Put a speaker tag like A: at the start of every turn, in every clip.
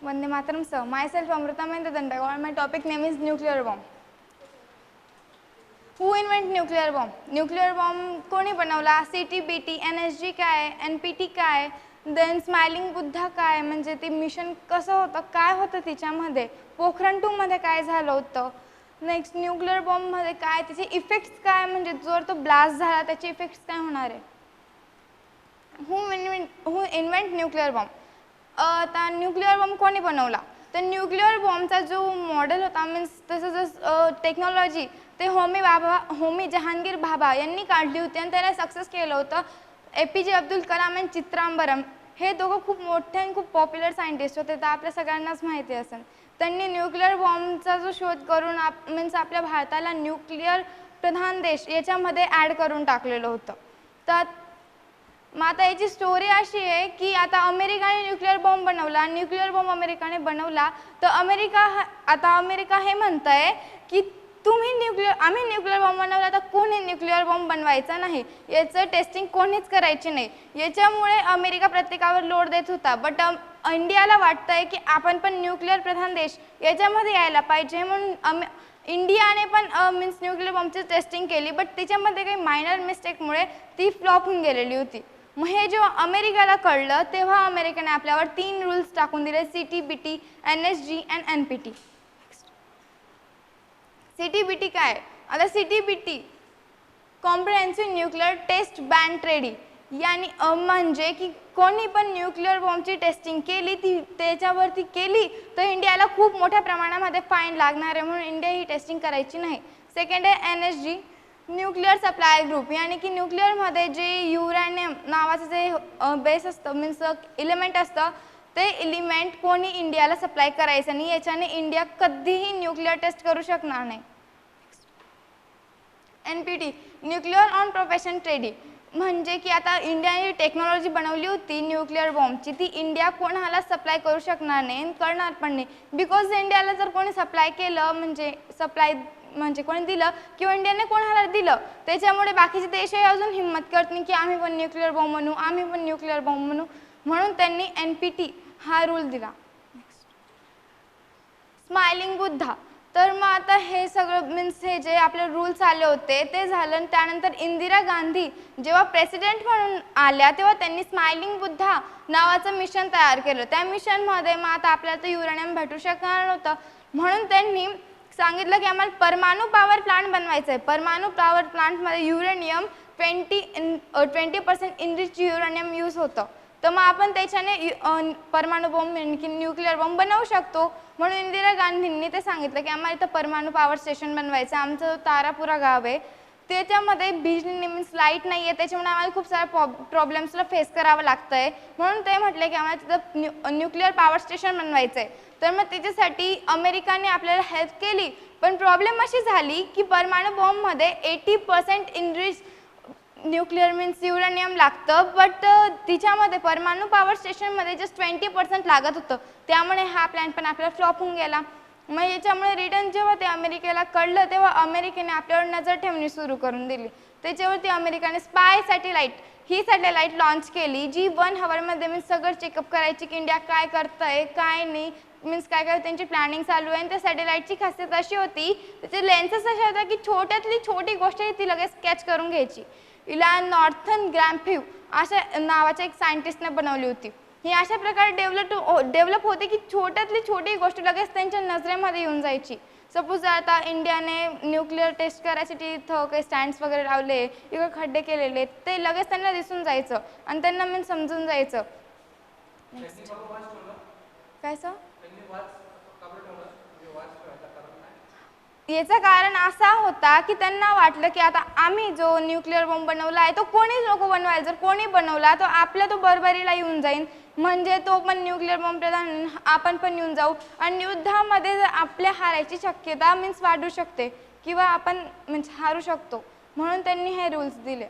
A: Vande Mataram sir. Myself Amrita Mehta Dandagawal. My topic name is nuclear bomb. Who invent nuclear bomb? Nuclear bomb कोणी बनवला? CTBT, NSG काय, NPT काय, then smiling Buddha काय, म्हणजे ते mission कसं होतं, काय होतं तिच्यामध्ये, पोखरण 2 मध्ये काय झालं होतं, नेक्स्ट न्यूक्लिअर बॉम्ब मध्ये काय त्याचे इफेक्ट्स काय, म्हणजे जर तो ब्लास्ट झाला त्याचे इफेक्ट्स काय होणार आहे. हू इन्व्हेंट न्यूक्लिअर बॉम्ब? आता न्यूक्लिअर बॉम्ब कोणी बनवला? तर न्यूक्लिअर बॉम्बचा जो मॉडेल होता मीन्स तसं जसं टेक्नॉलॉजी ते होमी जहांगीर भाभा यांनी काढली होती आणि त्याला सक्सेस केलं होतं. APJ अब्दुल कलाम आणि चिदंबरम हे दोघं खूप मोठे आणि खूप पॉप्युलर सायंटिस्ट होते, तर आपल्या सगळ्यांनाच माहिती असेल. त्यांनी न्यूक्लिअर बॉम्बचा जो शोध करून मीन्स आपल्या भारताला न्यूक्लिअर प्रधान देश याच्यामध्ये ॲड करून टाकलेलं होतं. तर मग आता याची स्टोरी अशी आहे की आता अमेरिकाने न्यूक्लिअर बॉम्ब बनवला, न्यूक्लिअर बॉम्ब अमेरिकाने बनवला, तर अमेरिका हे म्हणत आहे की आम्ही न्यूक्लिअर बॉम्ब बनवला तर कोणी न्यूक्लिअर बॉम्ब बनवायचा नाही, याचं टेस्टिंग कोणीच करायची नाही. याच्यामुळे अमेरिका प्रत्येकावर लोड देत होता. बट इंडियाला वाटतंय की आपण पण न्यूक्लिअर प्रधान देश याच्यामध्ये यायला पाहिजे, म्हणून इंडियाने पण मीन्स न्यूक्लिअर बॉम्बची टेस्टिंग केली, बट त्याच्यामध्ये काही मायनर मिस्टेकमुळे ती फ्लॉप होऊन गेलेली होती. मग हे जेव्हा अमेरिकेला कळलं तेव्हा अमेरिकेने आपल्यावर 3 रूल्स टाकून दिले, CTBT, NSG and NPT. CTBT काय? आता CTBT comprehensive nuclear test ban treaty, यानी म्हणजे की कोणी पण न्यूक्लिअर बॉम्बची टेस्टिंग केली ती त्याच्यावरती केली तर इंडियाला खूप मोठ्या प्रमाणामध्ये फाईन लागणार आहे, म्हणून इंडिया ही टेस्टिंग करायची नाही. सेकंड आहे NSG न्यूक्लिअर सप्लाय ग्रुप, यानी की न्यूक्लिअरमध्ये जे युरॅनियम नावाचं जे बेस असतं मीन्स एलिमेंट असतं ते एलिमेंट कोणी इंडियाला सप्लाय करायचं नाही, याच्याने इंडिया कधीही न्यूक्लिअर टेस्ट करू शकणार नाही. NPT nuclear on profession treaty, म्हणजे की आता इंडियाने टेक्नॉलॉजी बनवली होती न्यूक्लिअर बॉम्बची ती इंडिया कोणाला सप्लाय करू शकणार नाही, करणार पण नाही. बिकॉज इंडियाला जर कोणी सप्लाय केलं म्हणजे कोणी दिलं किंवा इंडियाने कोणाला दिलं त्याच्यामुळे बाकीचे देशही अजून हिंमत करत नाही की आम्ही पण न्यूक्लिअर बॉम्ब बनवू, आम्ही पण न्यूक्लिअर बॉम्ब बनवू, म्हणून त्यांनी NPT हा रूल दिला. स्माइलिंग बुद्धा, तर मग आता हे सगळं मीन्स हे जे आपले रूल्स आले होते ते झालं. त्यानंतर इंदिरा गांधी जेव्हा प्रेसिडेंट म्हणून आल्या तेव्हा त्यांनी स्माइलिंग बुद्धा नावाचं मिशन तयार केलं. त्या मिशनमध्ये मग आता आपल्याला तर युरेनियम भेटू शकणार नव्हतं, म्हणून त्यांनी सांगितलं की आम्हाला परमाणु पॉवर प्लांट बनवायचं आहे. परमाणु पॉवर प्लांटमध्ये युरेनियम 20% इनरिच युरेनियम यूज होतं, तर मग आपण त्याच्याने परमाणु बॉम्ब की न्यूक्लिअर बॉम्ब बनवू शकतो. म्हणून इंदिरा गांधींनी ते सांगितलं की आम्हाला इथं परमाणु पॉवर स्टेशन बनवायचं. आमचं तारापुरा गाव आहे, त्याच्यामध्ये बिजली मीन्स लाईट नाही आहे, त्याच्यामुळे आम्हाला खूप साऱ्या प्रॉब्लेम्सला फेस करावं लागतं आहे, म्हणून ते म्हटले की आम्हाला तिथं न्यूक्लिअर पॉवर स्टेशन बनवायचं आहे. तर मग त्याच्यासाठी अमेरिकाने आपल्याला हेल्प केली, पण प्रॉब्लेम अशी झाली की परमाणु बॉम्बमध्ये 80% इनरिच न्यूक्लिअर मीन्स युरेनियम लागतं, बट तिच्यामध्ये परमाणु पॉवर स्टेशनमध्ये जस्ट 20% लागत होतं, त्यामुळे हा प्लॅन पण आपल्याला फ्लॉप होऊन गेला. मग याच्यामुळे रिटर्न जेव्हा ते अमेरिकेला कळलं तेव्हा अमेरिकेने आपल्यावर नजर ठेवणी सुरू करून दिली. त्याच्यावरती अमेरिकाने स्पाय सॅटेलाईट ही सॅटेलाईट लॉन्च केली, जी 1 हवरमध्ये मीन्स सगळं चेकअप करायची की इंडिया काय करतंय काय नाही, मीन्स काय काय त्यांची प्लॅनिंग चालू आहे. आणि त्या सॅटेलाईटची खासियत अशी होती, त्याचे लेन्सेस अशा होत्या की छोट्यातली छोटी गोष्ट ती लगेच कॅच करून घ्यायची. हिला नॉर्थन ग्रॅम्फ्यू अशा नावाच्या एक सायंटिस्टने बनवली होती. ही अशा प्रकारे डेव्हलप होते की छोट्यातली छोटी गोष्ट लगेच त्यांच्या नजरेमध्ये येऊन जायची. सपोज आता इंडियाने न्यूक्लिअर टेस्ट करायसाठी इथं काही स्टँड्स वगैरे लावले, इकडे खड्डे केलेले, ते लगेच त्यांना दिसून जायचं आणि त्यांना मी समजून जायचं. काय सर? याचं कारण असा होता की त्यांना वाटलं की आता आम्ही जो न्यूक्लिअर बॉम्ब बनवला आहे तो कोणीच नको बनवायला, जर कोणी बनवला तो आपल्या तो बरोबरीला येऊन जाईल, म्हणजे तो पण न्यूक्लिअर बॉम्ब प्रधान आपण पण येऊन जाऊ आणि युद्धामध्ये आपल्या हारायची शक्यता मीन्स वाढू शकते किंवा आपण मीन्स हारू शकतो, म्हणून त्यांनी हे रूल्स दिले.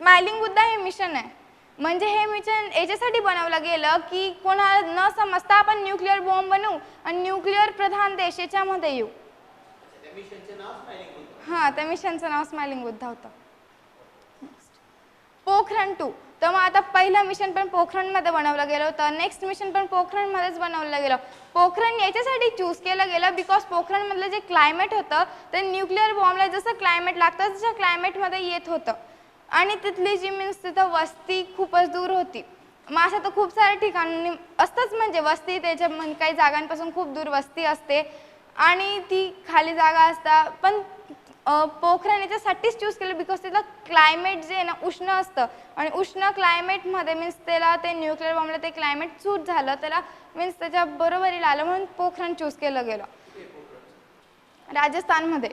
A: स्माइलिंग बुद्धा हे मिशन आहे, म्हणजे हे मिशन याच्यासाठी बनवलं गेलं की कोणाला न समजता आपण न्यूक्लिअर बॉम्ब बनवू आणि न्यूक्लिअर प्रधान देश याच्यामध्ये येऊ. हां, त्या मिशनचं नाव स्माइलिंग बुद्धा होतं. पोखरण 2, तर मग आता पहिलं मिशन पण पोखरणमध्ये बनवलं गेलं होतं, नेक्स्ट मिशन पण पोखरणमध्येच बनवलं गेलं. पोखरण याच्यासाठी चूज केलं गेलं बिकॉज पोखरणमधलं जे क्लायमेट होतं ते न्यूक्लिअर बॉम्बला जसं क्लायमेट लागतं तसं क्लायमेटमध्ये येत होतं आणि तिथली जी मीन्स तिथं वस्ती खूपच दूर होती. मग असं तर खूप साऱ्या ठिकाणी असतंच, म्हणजे वस्ती त्याच्या काही जागांपासून खूप दूर वस्ती असते आणि ती खाली जागा असतात. पण पोखरण याच्यासाठीच चूज केलं बिकॉज तिथलं क्लायमेट जे आहे ना उष्ण असतं आणि उष्ण क्लायमेटमध्ये मीन्स त्याला ते न्यूक्लिअर बॉम्बला ते क्लायमेट सूट झालं, त्याला मीन्स त्याच्या बरोबरीला आलं म्हणून पोखरण चूज केलं गेलं. राजस्थानमध्ये.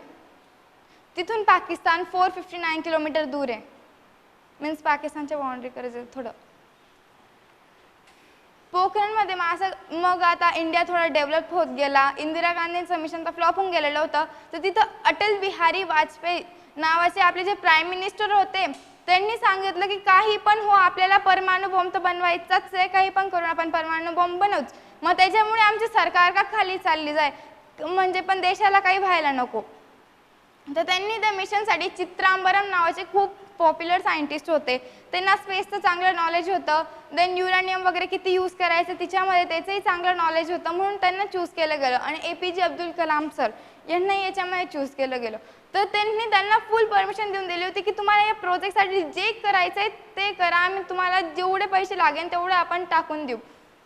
A: तिथून पाकिस्तान 459 किलोमीटर दूर आहे, मीन्स पाकिस्तानच्या बाउंड्री करायचं थोडं. पोखरणमध्ये मग आता इंडिया थोडा डेव्हलप होत गेला. इंदिरा गांधींचं मिशन तर फ्लॉप होऊन गेलेलं होतं, तर तिथं अटल बिहारी वाजपेयी नावाचे आपले जे प्राईम मिनिस्टर होते त्यांनी सांगितलं की काही पण हो, आपल्याला परमाणु बॉम्ब तर बनवायचाच आहे, काही पण करून आपण परमाणु बॉम्ब बनवूच. मग त्याच्यामुळे आमची सरकार का खाली चालली जाय, म्हणजे पण देशाला काही व्हायला नको. तर त्यांनी त्या मिशनसाठी चित्रांबरम नावाचे खूप पॉप्युलर सायंटिस्ट होते, त्यांना स्पेसचं चांगलं नॉलेज होतं, देन युरेनियम वगैरे किती यूज करायचं तिच्यामध्ये त्याचंही चांगलं नॉलेज होतं म्हणून त्यांना चूज केलं गेलं. आणि APJ अब्दुल कलाम सर यांना याच्यामध्ये चूज केलं गेलं. तर त्यांना फुल परमिशन देऊन दिली होती की तुम्हाला या प्रोजेक्टसाठी जे करायचं आहे ते करा, आम्ही तुम्हाला जेवढे पैसे लागेल तेवढे आपण टाकून देऊ.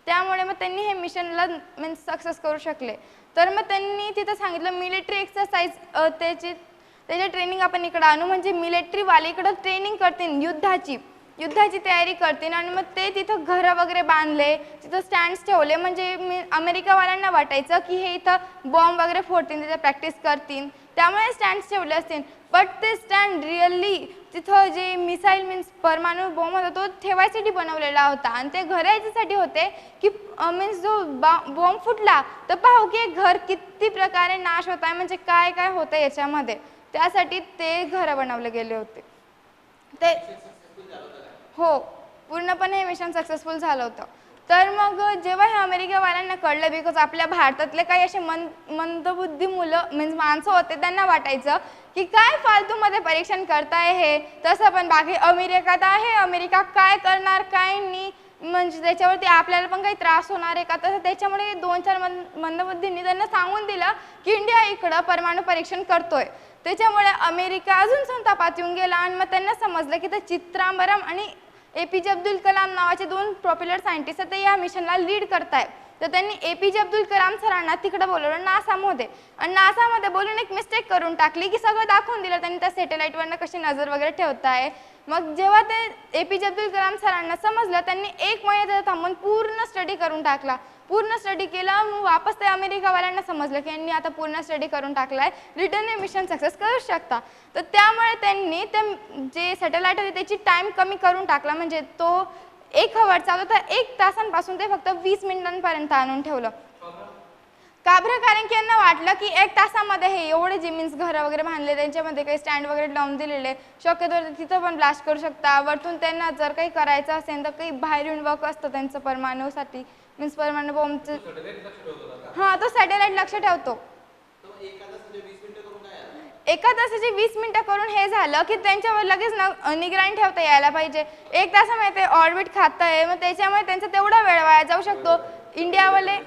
A: त्यामुळे मग त्यांनी हे मिशनला मीन्स सक्सेस करू शकले. तर मग त्यांनी तिथं सांगितलं मिलिटरी एक्सरसाइज त्याची ट्रेनिंग आपण इकडं आणू, म्हणजे मिलिटरीवाले इकडं ट्रेनिंग करतील, युद्धाची तयारी करतील आणि मग ते तिथं घरं वगैरे बांधले, तिथं स्टँड्स ठेवले, म्हणजे अमेरिकावाल्यांना वाटायचं की हे इथं बॉम्ब वगैरे फोडतील, त्याच्या प्रॅक्टिस करतील, त्यामुळे स्टँड्स ठेवले असतील. बट ते स्टँड रिअली तिथं जे मिसाईल मीन्स परमाणु बॉम्ब होता तो ठेवायसाठी बनवलेला होता आणि ते घर याच्यासाठी होते की मीन्स जो बॉम्ब फुटला तर पाहू की घर किती प्रकारे नाश होत आहे, म्हणजे काय काय होतं याच्यामध्ये, त्यासाठी ते घरं बनवले गेले होते. ते हो, पूर्णपणे हे मिशन सक्सेसफुल झालं होतं. तर मग जेव्हा हे अमेरिकेवाल्यांना कळलं, बिकॉज आपल्या भारतातले काही असे मंदबुद्धी मुलं मीन्स माणसं होते, त्यांना वाटायचं की काय फालतूमध्ये परीक्षण करताय हे, तसं पण बाकी अमेरिकात आहे, अमेरिका काय करणार काय नाही, म्हणजे त्याच्यावरती आपल्याला पण काही त्रास होणार आहे का, तसं त्याच्यामुळे 2-4 मंदबुद्धींनी त्यांना सांगून दिलं की इंडिया इकडं परमाणु परीक्षण करतोय. त्याच्यामुळे अमेरिका अजून संतापात येऊन गेला आणि मग त्यांना समजलं की ते चित्रांबरम आणि APJ अब्दुल कलाम नावाचे 2 पॉप्युलर सायंटिस्ट ते या मिशनला लीड करतायत. तर त्यांनी APJ अब्दुल कलाम सरांना तिकडे बोलवलं नासामध्ये, आणि नासामध्ये बोलून एक मिस्टेक करून टाकली की सगळं दाखवून दिलं त्यांनी त्या सॅटेलाईटवरनं कशी नजर वगैरे ठेवताय. मग जेव्हा ते APJ अब्दुल कलाम सरांना समजलं, त्यांनी 1 महिना थांबून पूर्ण स्टडी करून टाकला, पूर्ण स्टडी केला. मग वापस ते अमेरिकावाल्यांना समजलं की यांनी आता पूर्ण स्टडी करून टाकलाय, रिटर्न हे मिशन सक्सेस करू शकता. तर त्यामुळे त्यांनी ते जे सॅटेलाईट होते त्याची टाइम कमी करून टाकला, म्हणजे तो 1 आवर चालू तर 1 तासांपासून ते फक्त 20 मिनिटांपर्यंत आणून ठेवलं. का बरं? कारण की यांना वाटलं की 1 तासामध्ये हे एवढे जे मीन्स घरं वगैरे बांधले त्यांच्यामध्ये काही स्टँड वगैरे लावून दिलेले, शक्यतो तिथं पण ब्लास्ट करू शकता. वरतून त्यांना जर काही करायचं असेल तर काही बाहेरून वर्क असतं त्यांचं परमाणुसाठी, मीन्स परमाणु बॉम्बचं. हां, तो सॅटेलाईट लक्ष ठेवतो. 1 तासाची 20 मिनिटं करून हे झालं की त्यांच्यावर लगेच निगराणी ठेवता यायला पाहिजे. 1 तासामध्ये ते ऑर्बिट खातं आहे, मग त्याच्यामुळे त्यांचा तेवढा वेळ वाया जाऊ शकतो. इंडियावाले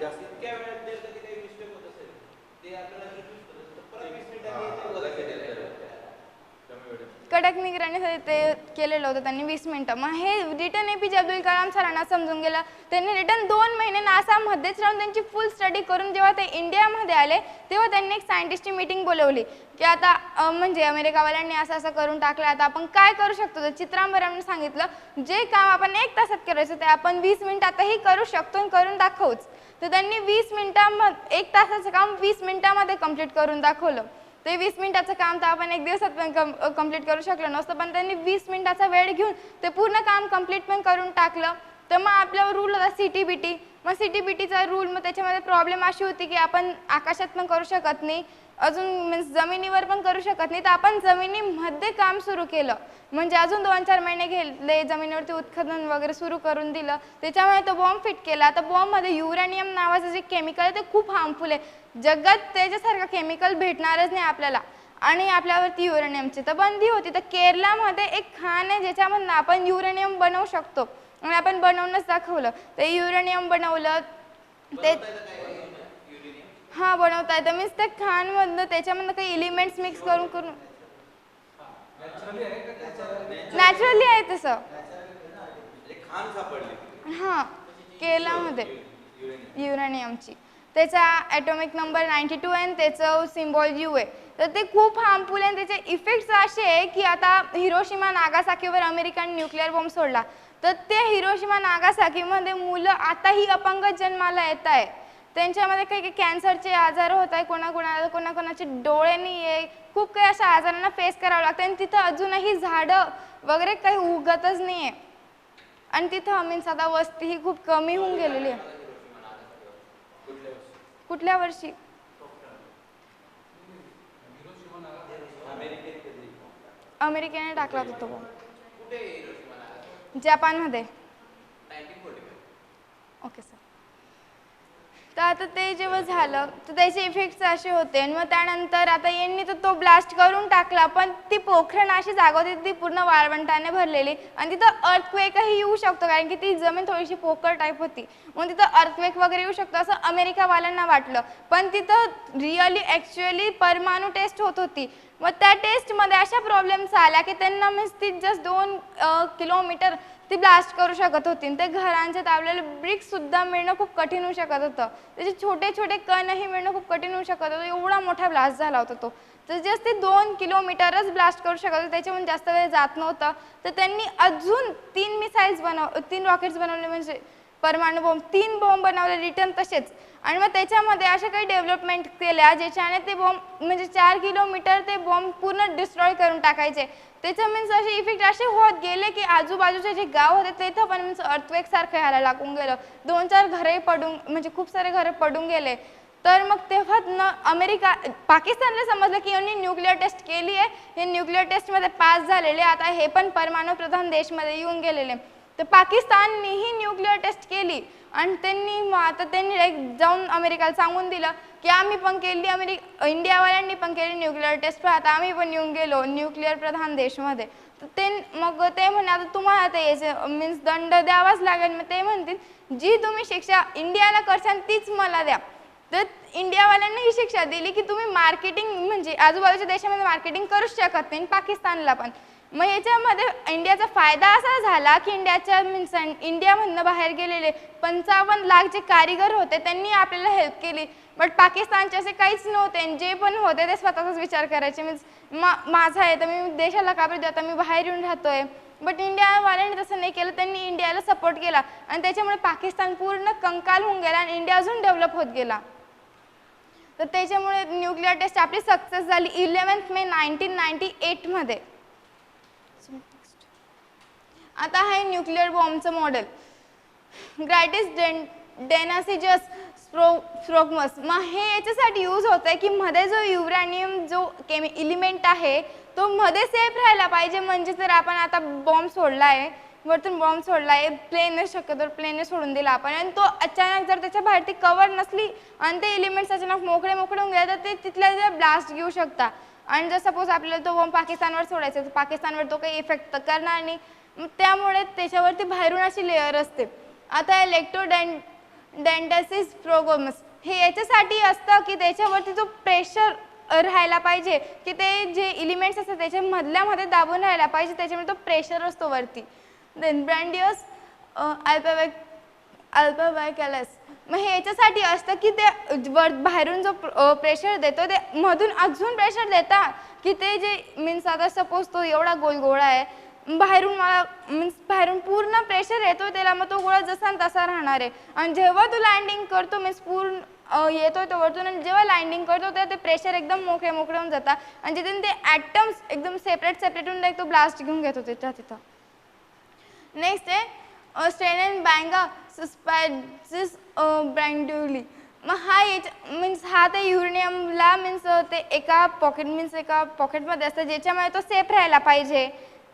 A: कडक निगराणीसाठी ते केलेलं होतं त्यांनी 20 मिनिटं. मग हे रिटर्न APJ अब्दुल कलाम सरांना समजून गेलं. त्यांनी रिटर्न 2 महिने नासामध्येच राहून त्यांची फुल स्टडी करून जेव्हा ते इंडियामध्ये आले तेव्हा त्यांनी एक सायंटिस्टची मीटिंग बोलवली की आता म्हणजे अमेरिकावाल्यांनी असं करून टाकलं, आता आपण काय करू शकतो. तर चित्रांबरमने सांगितलं जे काम आपण 1 तासात करायचं ते आपण 20 मिनिटातही करू शकतो आणि करून दाखवूच. तर त्यांनी 20 मिनिटांमध्ये 1 तासाचं काम 20 मिनिटांमध्ये कंप्लीट करून दाखवलं. ते 20 मिनिटाचं काम तर आपण 1 दिवसात पण कंप्लीट करू शकलो नसतं, पण त्यांनी 20 मिनिटाचा वेळ घेऊन ते पूर्ण काम कंप्लीट पण करून टाकलं. तर मग आपल्यावर रूल होता CTBT. मग CTBTचा रूल, मग त्याच्यामध्ये प्रॉब्लेम अशी होती की आपण आकाशात पण करू शकत नाही, अजून मीन्स जमिनीवर पण करू शकत नाही. तर आपण जमिनीमध्ये काम सुरू केलं, म्हणजे अजून 2-4 महिने गेले, जमिनीवरती उत्खनन वगैरे सुरू करून दिलं. त्याच्यामुळे तो बॉम्ब फिट केला. तर बॉम्बमध्ये युरेनियम नावाचं जे केमिकल आहे ते खूप हार्मफुल आहे. जगात त्याच्यासारखं केमिकल भेटणारच नाही आपल्याला. आणि आपल्यावरती युरेनियमची तर बंदी होती. तर केरळमध्ये एक खाण आहे ज्याच्यामधून आपण युरेनियम बनवू शकतो आणि आपण बनवूनच दाखवलं. ते युरेनियम बनवलं ते हां बनवता येतं. मीन्स त्या खाणमधनं त्याच्यामधनं काही एलिमेंट्स मिक्स करून करून नॅचरली आहे तसं. हां केरळमध्ये युरेनियमची त्याचा ॲटॉमिक नंबर 92 आहे आणि त्याचं सिम्बॉल यू आहे. तर ते खूप हार्मफुल आहे आणि त्याचे इफेक्ट्स असे आहे की आता हिरोशिमा नागासाकीवर अमेरिकन न्यूक्लिअर बॉम्ब सोडला तर त्या हिरोशिमा नागासाकीमध्ये मुलं आताही अपंग जन्माला येत आहे. त्यांच्यामध्ये काही काही कॅन्सरचे आजार होत आहे, कोणाकोणाचे डोळे नाही आहे, खूप काही अशा आजारांना फेस करावं लागतं आणि तिथं अजूनही झाडं वगैरे काही उगतच नाही आहे आणि तिथं मीन्स आता वस्ती ही खूप कमी होऊन गेलेली आहे. कुठल्या वर्षी? अमेरिकेने टाकला होता तो बॉम्ब जपानमध्ये. Okay sir. तर आता ते जेव्हा झालं तर त्याचे इफेक्ट्स असे होते आणि मग त्यानंतर आता यांनी तर तो ब्लास्ट करून टाकला पण ती पोखरण अशी जागा होती ती पूर्ण वाळवंटाने भरलेली आणि तिथं अर्थक्वेकही येऊ शकतो कारण की ती जमीन थोडीशी पोकळ टाईप होती म्हणून तिथं अर्थक्वेक वगैरे येऊ शकतो असं अमेरिकावाल्यांना वाटलं. पण तिथं रिअली ॲक्च्युअली परमाणु टेस्ट होत होती. मग त्या टेस्टमध्ये अशा प्रॉब्लेम्स आल्या की त्यांना मीन्स ती जस्ट 2 किलोमीटर ती ब्लास्ट करू शकत होती. ते घरांचे तावलेले ब्रिक्ससुद्धा मिळणं खूप कठीण होऊ शकत होतं. त्याचे छोटे छोटे कणही मिळणं खूप कठीण होऊ शकत होतं. एवढा मोठा ब्लास्ट झाला होता तो. तर जस्ट ते 2 किलोमीटरच ब्लास्ट करू शकत होते त्याच्याहून जास्त वेळ जात नव्हतं. तर त्यांनी अजून 3 रॉकेट्स बनवले म्हणजे परमाणु बॉम्ब 3 बॉम्ब बनवले रिटर्न तसेच आणि मग त्याच्यामध्ये अशा काही डेव्हलपमेंट केल्या ज्याच्याने ते बॉम्ब म्हणजे 4 किलोमीटर ते बॉम्ब पूर्ण डिस्ट्रॉय करून टाकायचे. त्याचं मीन्स असे इफेक्ट असे होत गेले की आजूबाजूचे जे गाव होते तिथं पण मीन्स अर्थक्वेक सारखं यायला लागून गेलं. 2-4 घरे पडून म्हणजे खूप सारे घरे पडून गेले. तर मग तेव्हा पाकिस्तानला समजलं की यांनी न्यूक्लिअर टेस्ट केली आहे, हे न्यूक्लिअर टेस्टमध्ये पास झालेले आता हे पण परमाणु प्रधान देशमध्ये येऊन गेलेले. तर पाकिस्ताननेही न्यूक्लिअर टेस्ट केली आणि त्यांनी जाऊन अमेरिकेला सांगून दिलं की आम्ही पण केली, इंडियावाल्यांनी पण केली न्यूक्लिअर टेस्ट पण आता आम्ही पण येऊन गेलो न्यूक्लिअर प्रधान देशमध्ये. तर मग ते म्हणे आता तुम्हाला ते मीन्स दंड द्यावाच लागेल. मग ते म्हणतील जी तुम्ही शिक्षा इंडियाला करशाल तीच मला द्या. तर इंडियावाल्यांनी ही शिक्षा दिली की तुम्ही मार्केटिंग म्हणजे आजूबाजूच्या देशामध्ये मार्केटिंग करूच शकत नाही पाकिस्तानला पण. मग याच्यामध्ये इंडियाचा फायदा असा झाला की इंडियामधनं बाहेर गेलेले 55 लाख जे कारीगर होते त्यांनी आपल्याला हेल्प केली. बट पाकिस्तानचे असे काहीच नव्हते आणि जे पण होते ते स्वतःचाच विचार करायचे मीन्स माझा आहे तर मी देशाला काबरी देऊ आता मी बाहेर येऊन राहतोय. बट इंडियावाल्यांनी तसं नाही केलं. त्यांनी इंडियाला सपोर्ट केला आणि त्याच्यामुळे पाकिस्तान पूर्ण कंकाल होऊन गेला आणि इंडिया अजून डेव्हलप होत गेला. तर त्याच्यामुळे न्यूक्लिअर टेस्ट आपली सक्सेस झाली 11 मे 1998 मध्ये. आता आहे न्यूक्लिअर बॉम्बचं मॉडेल ग्रायटिस डेनासिजस स्प्रोगमस. मग हे याच्यासाठी यूज होत आहे की मध्ये जो युरॅनियम जो एलिमेंट आहे तो मध्ये सेफ राहायला पाहिजे. म्हणजे जर आपण आता बॉम्ब सोडला आहे वरतून बॉम्ब सोडला आहे प्लेनने शक्यतो प्लेनने सोडून दिला आपण आणि तो अचानक जर त्याच्या बाहेर ती कवर नसली आणि ते एलिमेंट्स अचानक मोकळे होऊन गेले तर ते तिथल्या ब्लास्ट घेऊ शकता. आणि जर सपोज आपल्याला तो बॉम्ब पाकिस्तानवर सोडायचा तर पाकिस्तानवर तो काही इफेक्ट करणार नाही. त्यामुळे त्याच्यावरती बाहेरून अशी लेअर असते. आता इलेक्ट्रोडेंटासिस स्प्रोगमस हे याच्यासाठी असतं की त्याच्यावरती जो प्रेशर राहायला पाहिजे की ते जे एलिमेंट्स असतात त्याच्या मधल्यामध्ये दाबून राहायला पाहिजे त्याच्यामुळे तो प्रेशर असतो वरती. देन ब्रँडियस अल्पावायकॅलस मग हे याच्यासाठी असतं की ते बाहेरून जो प्रेशर देतो ते मधून अजून प्रेशर देता की ते जे मीन्स आता सपोज तो एवढा गोल गोळा आहे बाहेरून पूर्ण प्रेशर येतो त्याला मग तो गोळा जसा तसा राहणार आहे आणि जेव्हा तो लँडिंग करतो मीन्स पूर्ण येतो तो वरतून आणि जेव्हा लँडिंग करतो तेव्हा ते प्रेशर एकदम मोकळे होऊन जातात आणि जिथून ते ॲटम्स एकदम सेपरेट होऊन डायरेक्ट तो ब्लास्ट घेऊन घेतो तिथं. नेक्स्ट आहे स्टेनन बँगा सस्पायसिस ब्रँड्युली. मग हा मीन्स हा ते युरेनियमला मीन्स ते एका पॉकेटमध्ये असतं ज्याच्यामुळे तो सेफ राहायला पाहिजे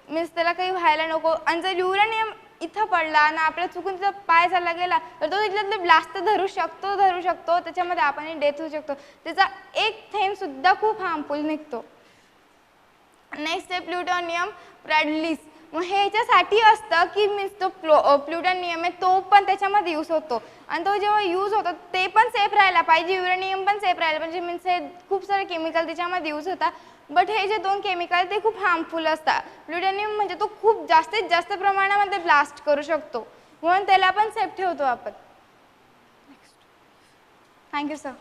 A: मीन्स त्याला काही व्हायला नको. आणि जर युरेनियम इथं पडला आणि आपल्या चुकून तिथं पाय झाला गेला तर तो तिथलं ब्लास्ट धरू शकतो त्याच्यामध्ये आपण डेथ होऊ शकतो. त्याचा एक थेंब सुद्धा खूप हार्मफुल निघतो. नेक्स्ट आहे प्लुटोनियम प्रॅडलिस. मग हे ह्याच्यासाठी असतं की मीन्स तो प्लुटोनियम आहे तो पण त्याच्यामध्ये यूज होतो आणि तो जेव्हा यूज होतो ते पण सेफ राहायला पाहिजे, युरेनियम पण सेफ राहायला पाहिजे. मीन्स हे खूप सारे केमिकल त्याच्यामध्ये यूज होतात. बट हे जे दोन केमिकल ते खूप हार्मफुल असतात. प्लुटोनियम म्हणजे तो खूप जास्तीत जास्त प्रमाणामध्ये ब्लास्ट करू शकतो, म्हणून त्याला पण सेफ ठेवतो आपण. Thank you sir.